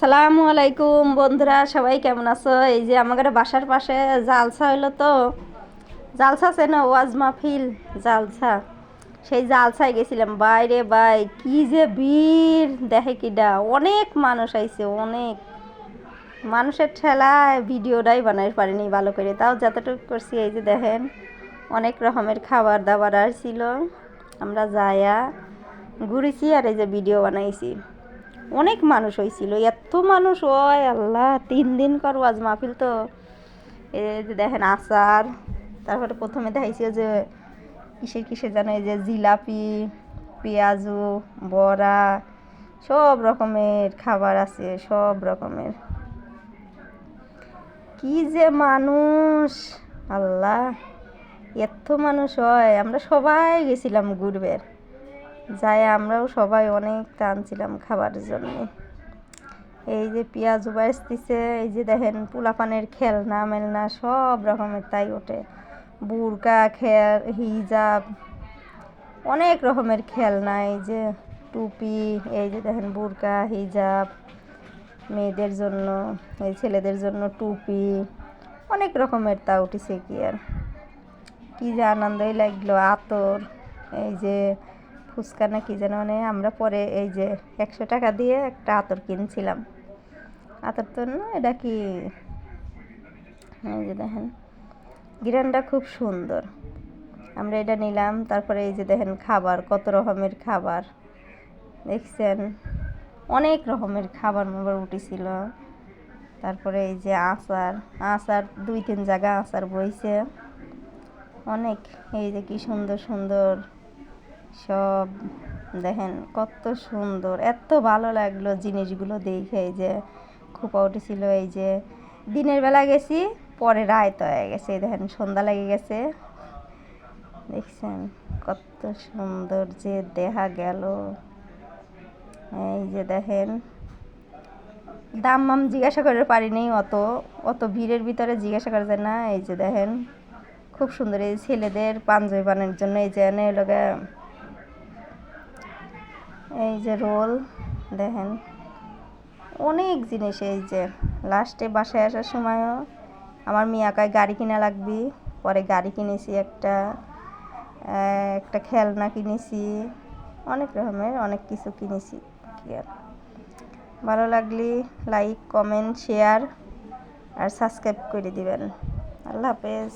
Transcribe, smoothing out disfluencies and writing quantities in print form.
আসসালামু আলাইকুম বন্ধুরা, সবাই কেমন আছো? এই যে আমাদের বাসার পাশে জালসা হইলো, তো জালসা আছে না, ওয়াজ মাহফিল জালসা। সেই জালসায় গেছিলাম। বাইরে বাই কি যে ভিড়, দেখে কিডা অনেক মানুষ আইছে, অনেক মানুষের ঠেলায় ভিডিওটাই বানাইতে পারিনি ভালো করে, তাও যতটুকু করছি। এই যে দেখেন অনেক রকমের খাবার দাবার আসছিল, আমরা যায়া ঘুরেছি আর এই যে ভিডিও বানাইছি। অনেক মানুষ হয়েছিল, এত মানুষ হয় আল্লাহ, 3 দিন কর ওয়াজ মাহফিল। তো এই যে দেখেন আচার, তারপরে প্রথমে দেখাইছে যে কিসের কিসের যেন, এই যে জিলাপি, পেঁয়াজু, বড়া, সব রকমের খাবার আছে, সব রকমের। কি যে মানুষ আল্লাহ, এত মানুষ হয়। আমরা সবাই গেছিলাম ঘুরবে, যাই আমরাও সবাই অনেক টানছিলাম খাবারের জন্য। এই যে পেঁয়াজ বাজতেছে, এই যে দেখেন পোলাপানের খেলনা মেলনা সব রকমের তাই ওঠে, বুরকা হিজাব, অনেক রকমের খেলনা। এই যে টুপি, এই যে দেখেন বুরকা হিজাব মেয়েদের জন্য, এই ছেলেদের জন্য টুপি, অনেক রকমের তা উঠেছে। কি যে আনন্দই লাগলো। আতর, এই যে ফুচকা না কি যেন, মানে আমরা পরে এই যে 100 টাকা দিয়ে একটা আতর কিনছিলাম। আতর তো না, এটা কি, এই যে দেখেন গ্রানটা খুব সুন্দর, আমরা এটা নিলাম। তারপরে এই যে দেখেন খাবার, কত রকমের খাবার দেখছেন, অনেক রকমের খাবার মাবার উঠেছিল। তারপরে এই যে আচার, আচার 2-3 জায়গা আচার বইছে অনেক। এই যে কি সুন্দর সুন্দর সব, দেখেন কত সুন্দর, এত ভালো লাগলো জিনিসগুলো দেখে। এই যে খোপা উঠেছিল, এই যে দিনের বেলা গেছি, পরে রাত হয়ে গেছে, দেখেন সন্ধ্যা লেগে গেছে। দেখছেন কত সুন্দর যে দেখা গেল। এই যে দেখেন দাম মাম জিজ্ঞাসা করে পারিনি, অত অত ভিড়ের ভিতরে জিজ্ঞাসা করা যায় না। এই যে দেখেন খুব সুন্দর, এই ছেলেদের পাঞ্জাবি বানানোর জন্য এই যে এনে লোকে, এই যে রোল, দেখেন অনেক জিনিস। এই যে লাস্টে বাসায় আসার সময়ও আমার মিয়াকায় গাড়ি কিনা লাগবে, পরে গাড়ি কিনেছি, একটা একটা খেলনা কিনেছি, অনেক রকমের অনেক কিছু কিনেছি। কি আর, ভালো লাগলে লাইক কমেন্ট শেয়ার আর সাবস্ক্রাইব করে দিবেন। আল্লাহ হাফেজ।